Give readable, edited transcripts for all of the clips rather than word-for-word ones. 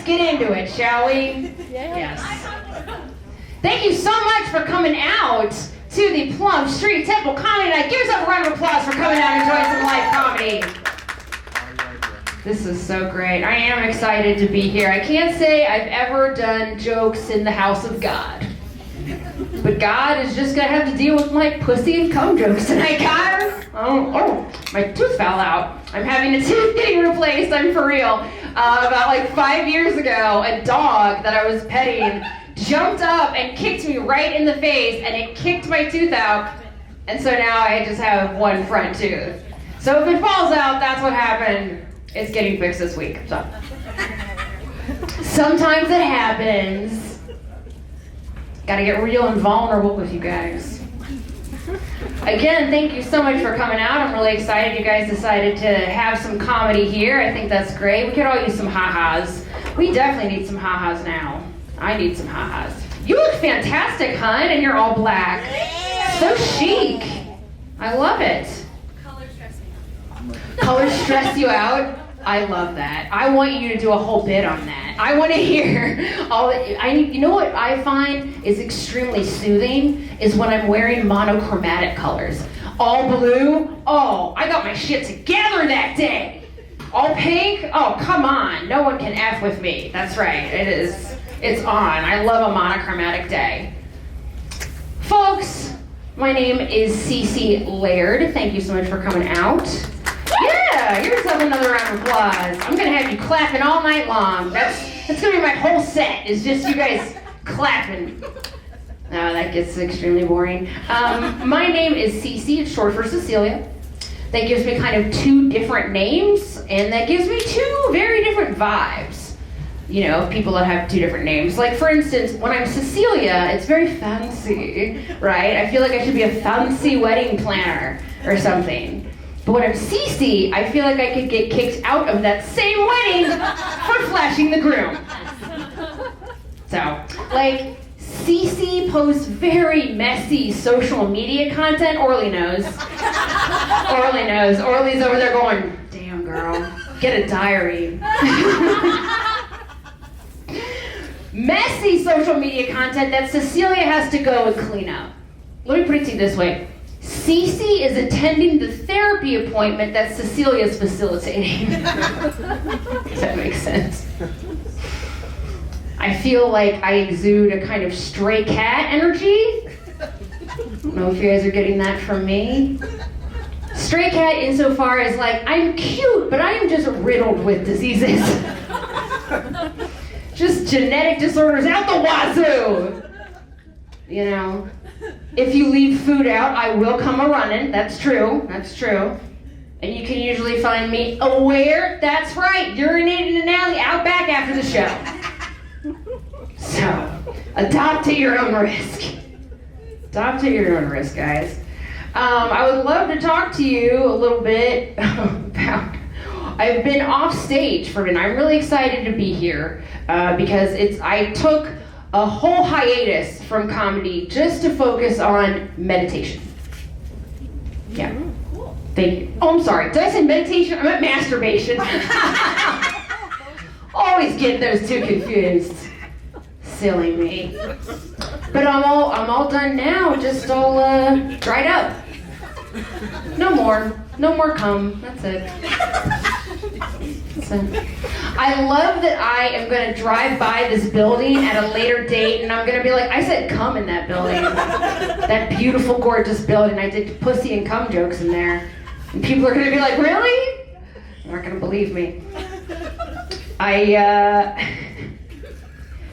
let's get into it, shall we? Yes. Thank you so much for coming out to the Plum Street Temple Comedy Night. Give yourself a round of applause for coming out and enjoying some live comedy. This is so great. I am excited to be here. I can't say I've ever done jokes in the house of God. But God is just going to have to deal with my pussy and cum jokes tonight, guys. Oh, my tooth fell out. I'm having a tooth getting replaced. I'm for real. About like 5 years ago, a dog that I was petting jumped up and kicked me right in the face, and it kicked my tooth out. And so now I just have one front tooth. So if it falls out, that's what happened. It's getting fixed this week. So sometimes it happens. Gotta get real and vulnerable with you guys. Again, thank you so much for coming out. I'm really excited you guys decided to have some comedy here. I think that's great. We could all use some ha-has. We definitely need some ha-has now. I need some ha-has. You look fantastic, hun, and you're all black. So chic. I love it. Colors stress me out. Colors stress you out? I love that. I want you to do a whole bit on that. I want to hear all. You know what I find is extremely soothing is when I'm wearing monochromatic colors. All blue. Oh, I got my shit together that day. All pink. Oh, come on. No one can F with me. That's right. It is. It's on. I love a monochromatic day. Folks, my name is Cece Laird. Thank you so much for coming out. Yeah, give yourself another round of applause. I'm gonna have you clapping all night long. That's gonna be my whole set, is just you guys clapping. No, that gets extremely boring. My name is Cece, it's short for Cecilia. That gives me kind of two different names, and that gives me two very different vibes. You know, people that have two different names. Like, for instance, when I'm Cecilia, it's very fancy, right? I feel like I should be a fancy wedding planner or something. But when I'm Cece, I feel like I could get kicked out of that same wedding for flashing the groom. So, like, Cece posts very messy social media content. Orly knows. Orly knows. Orly's over there going, damn girl, get a diary. Messy social media content that Cecilia has to go and clean up. Let me put it to you this way. Cece is attending the therapy appointment that Cecilia's facilitating. Does that make sense? I feel like I exude a kind of stray cat energy. I don't know if you guys are getting that from me. Stray cat insofar as like, I'm cute, but I am just riddled with diseases. Just genetic disorders out the wazoo. You know? If you leave food out, I will come a-running. That's true. That's true. And you can usually find me aware. That's right. Urinating in an alley out back after the show. So, adopt at your own risk. Adopt at your own risk, guys. I would love to talk to you a little bit about... I've been off stage for a minute. I'm really excited to be here because I took a whole hiatus from comedy just to focus on meditation. Yeah. Cool. Thank you. Oh, I'm sorry. Did I say meditation? I meant masturbation. Always get those two confused. Silly me. But I'm all done now. Just all dried up. No more cum. That's it. I love that I am going to drive by this building at a later date and I'm going to be like, I said cum in that building. That beautiful, gorgeous building. I did pussy and cum jokes in there. And people are going to be like, really? They're not going to believe me.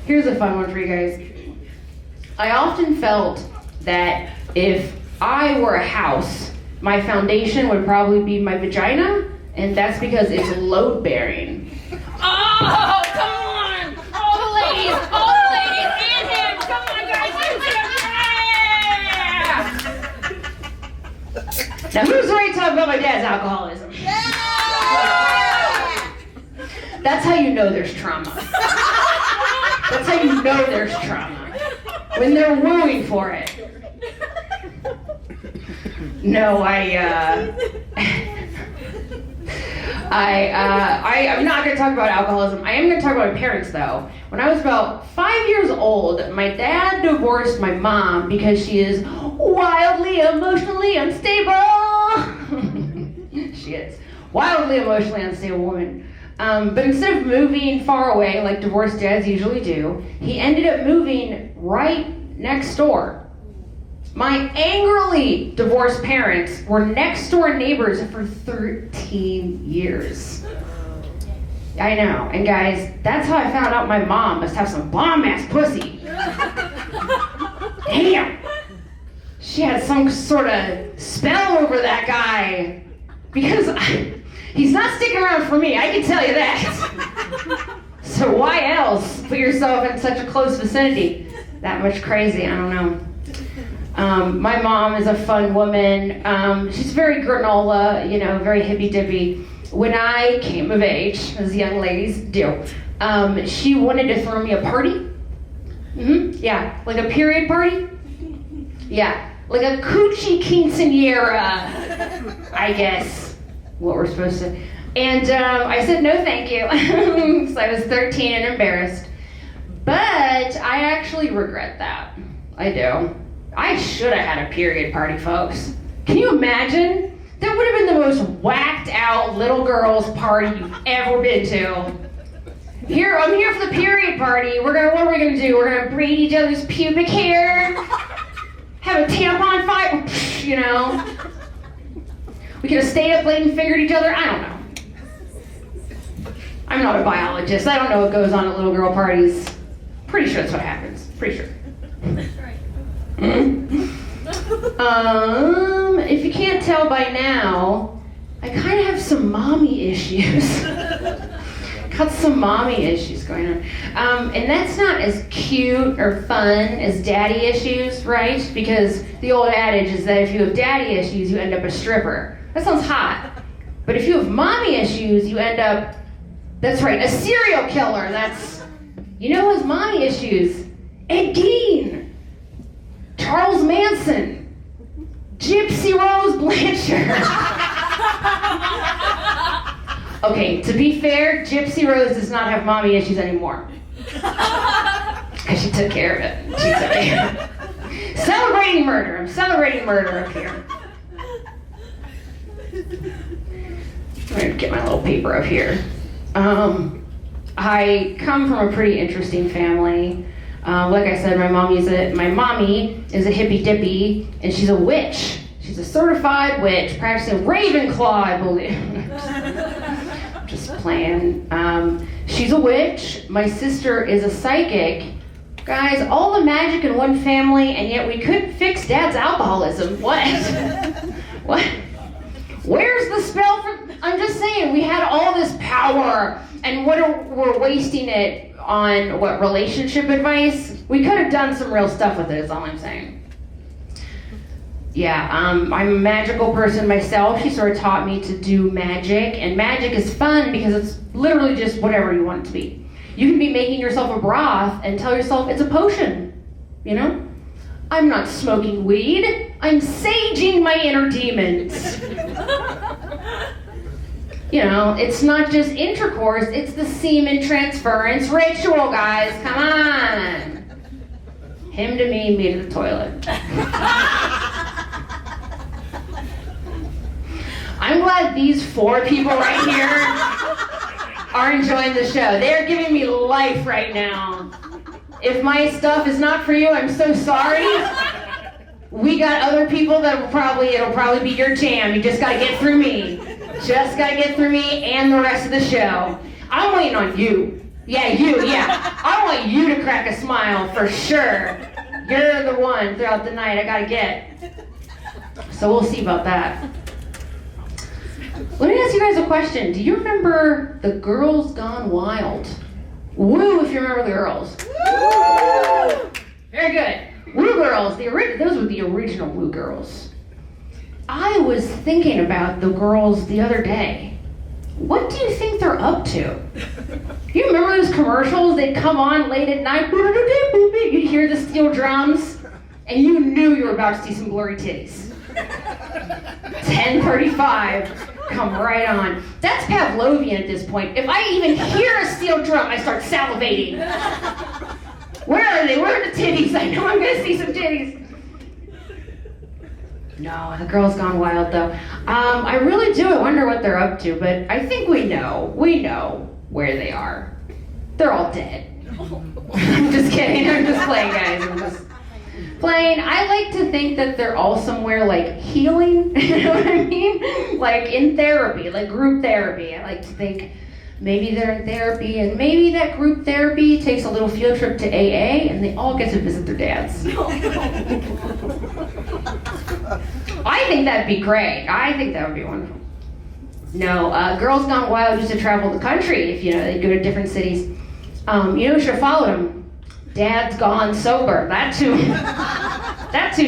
Here's a fun one for you guys. I often felt that if I were a house, my foundation would probably be my vagina. And that's because it's load-bearing. Oh, come on! All the ladies, and him! Come on, guys, yeah! Now, who's ready to talk about my dad's alcoholism? Yeah! That's how you know there's trauma. That's how you know there's trauma. When they're wooing for it. No, I'm not going to talk about alcoholism. I am going to talk about my parents, though. When I was about 5 years old, my dad divorced my mom because she is wildly emotionally unstable. She is. Wildly emotionally unstable woman. But instead of moving far away, like divorced dads usually do, he ended up moving right next door. My angrily divorced parents were next door neighbors for 13 years. I know, and guys, that's how I found out my mom must have some bomb-ass pussy. Damn! She had some sort of spell over that guy. Because he's not sticking around for me, I can tell you that. So why else put yourself in such a close vicinity? That much crazy, I don't know. My mom is a fun woman. She's very granola, very hippy-dippy. When I came of age, as young ladies do, she wanted to throw me a party. Yeah, like a period party. Yeah, like a coochie quinceanera, I guess, what we're supposed to. And I said, no thank you. So I was 13 and embarrassed. But I actually regret that. I do. I should have had a period party, folks. Can you imagine? That would have been the most whacked out little girls party you've ever been to. I'm here for the period party. What are we gonna do? We're gonna braid each other's pubic hair, have a tampon fight, We could have stayed up late and fingered each other. I don't know. I'm not a biologist. I don't know what goes on at little girl parties. Pretty sure that's what happens. Pretty sure. If you can't tell by now, I kind of have some mommy issues. Got some mommy issues going on. And that's not as cute or fun as daddy issues, right? Because the old adage is that if you have daddy issues, you end up a stripper. That sounds hot. But if you have mommy issues, you end up, that's right, a serial killer. You know who has mommy issues? Ed Gein. Charles Manson. Gypsy Rose Blanchard. Okay, to be fair, Gypsy Rose does not have mommy issues anymore. Because she took care of it. She took care of it. Celebrating murder. I'm celebrating murder up here. I'm going to get my little paper up here. I come from a pretty interesting family. Like I said, my mommy is a hippy dippy, and she's a witch. She's a certified witch, practicing Ravenclaw, I believe. Just playing. She's a witch. My sister is a psychic. Guys, all the magic in one family, and yet we couldn't fix Dad's alcoholism. What? What? Where's the spell for? I'm just saying, we had all this power, and we're wasting it on relationship advice? We could have done some real stuff with it, is all I'm saying. Yeah, I'm a magical person myself. She sort of taught me to do magic, and magic is fun because it's literally just whatever you want it to be. You can be making yourself a broth and tell yourself it's a potion, I'm not smoking weed, I'm saging my inner demons. It's not just intercourse, it's the semen transference ritual, guys. Come on. Him to me, me to the toilet. I'm glad these 4 people right here are enjoying the show. They're giving me life right now. If my stuff is not for you, I'm so sorry. We got other people that it'll probably be your jam. You just gotta get through me. Just gotta get through me and the rest of the show. I'm waiting on you. Yeah, you, yeah. I want you to crack a smile for sure. You're the one throughout the night I gotta get. So we'll see about that. Let me ask you guys a question. Do you remember the Girls Gone Wild? Woo if you remember the girls. Woo! Very good. Woo Girls, those were the original Woo Girls. I was thinking about the girls the other day. What do you think they're up to? You remember those commercials? They'd come on late at night, you'd hear the steel drums, and you knew you were about to see some blurry titties. 10:35. Come right on. That's Pavlovian at this point. If I even hear a steel drum, I start salivating. Where are they? Where are the titties? I know I'm gonna see some titties. No, the girl's gone wild though. I really do. I wonder what they're up to, but I think we know. We know where they are. They're all dead. I'm just kidding. I'm just playing, guys. I'm just playing. I like to think that they're all somewhere like healing. You know what I mean? Like in therapy, like group therapy. I like to think maybe they're in therapy, and maybe that group therapy takes a little field trip to AA, and they all get to visit their dads. I think that'd be great. I think that would be wonderful. No, Girls Gone Wild used to travel the country. If they go to different cities. Who should have followed them? Dad's Gone Sober. That too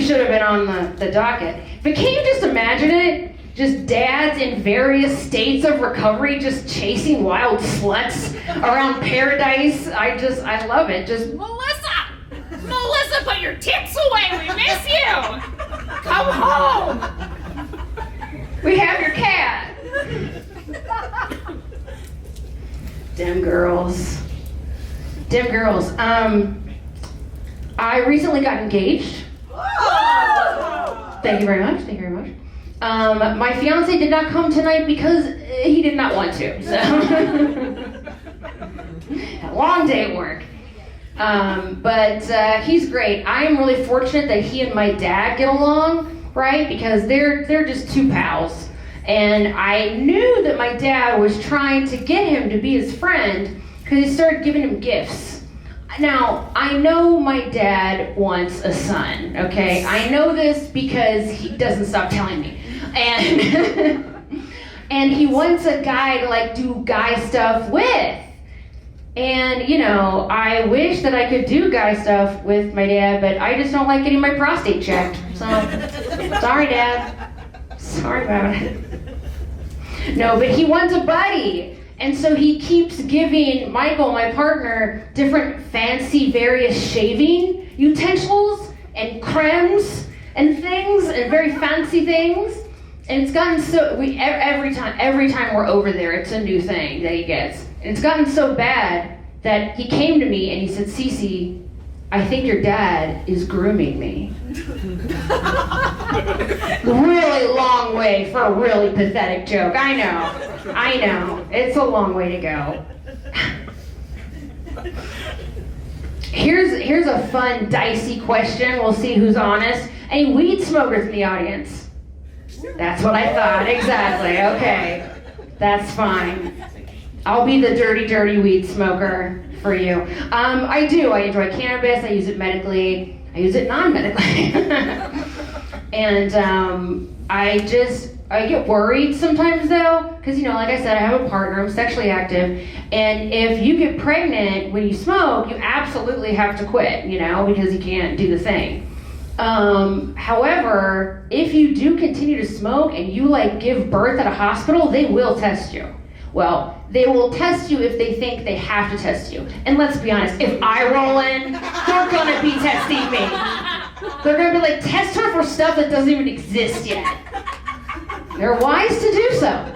should have been on the docket. But can you just imagine it? Just dads in various states of recovery just chasing wild sluts around paradise. I love it. Just Melissa, put your tits away. We miss you. Come home. We have your cat. Dem girls. I recently got engaged. Thank you very much. My fiance did not come tonight because he did not want to. So a long day at work. But he's great. I am really fortunate that he and my dad get along, right? Because they're just two pals. And I knew that my dad was trying to get him to be his friend because he started giving him gifts. Now, I know my dad wants a son, okay? I know this because he doesn't stop telling me. And and he wants a guy to like do guy stuff with. And, I wish that I could do guy stuff with my dad, but I just don't like getting my prostate checked. So, sorry, Dad. Sorry about it. No, but he wants a buddy. And so he keeps giving Michael, my partner, different fancy various shaving utensils and cremes and things and very fancy things. And it's gotten so, every time we're over there, it's a new thing that he gets. And it's gotten so bad that he came to me and he said, Cece, I think your dad is grooming me. Really long way for a really pathetic joke. I know. It's a long way to go. Here's a fun, dicey question. We'll see who's honest. Any weed smokers in the audience? That's what I thought. Exactly. Okay. That's fine. I'll be the dirty, dirty weed smoker for you. I do. I enjoy cannabis. I use it medically. I use it non-medically. And I get worried sometimes though, because like I said, I have a partner, I'm sexually active, and if you get pregnant when you smoke, you absolutely have to quit, because you can't do the thing. However, if you do continue to smoke and you give birth at a hospital, they will test you. Well, they will test you if they think they have to test you. And let's be honest, if I roll in, they're gonna be testing me. They're gonna be test her for stuff that doesn't even exist yet. They're wise to do so.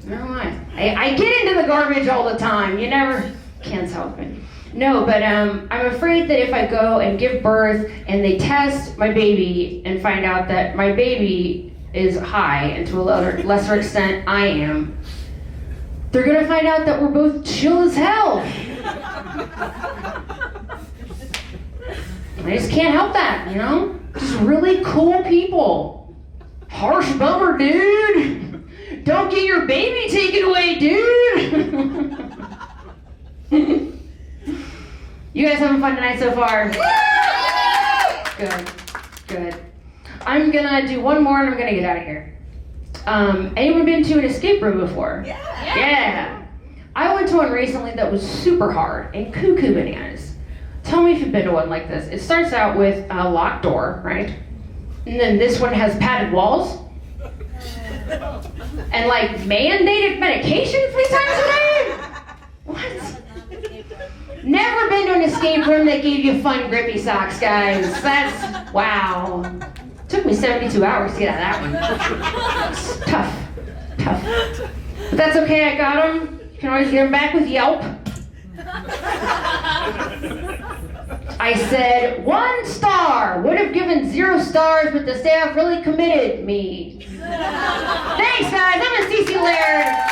They're wise. I get into the garbage all the time. You never can't help it. No, but I'm afraid that if I go and give birth and they test my baby and find out that my baby is high, and to a lesser extent I am, they're gonna find out that we're both chill as hell. I just can't help that, Just really cool people. Harsh bummer, dude. Don't get your baby taken away, dude. You guys having fun tonight so far? Good. I'm gonna do one more and I'm gonna get out of here. Anyone been to an escape room before? Yeah. I went to one recently that was super hard and cuckoo bananas. Tell me if you've been to one like this. It starts out with a locked door, right? And then this one has padded walls. And mandated medication 3 times a day? What? Never been to an escape room that gave you fun grippy socks, guys. That's, wow. Took me 72 hours to get out of that one. Tough. tough. But that's okay, I got them. You can always get them back with Yelp. I said, 1 star. Would have given 0 stars, but the staff really committed me. Thanks, guys. I'm Cece Laird.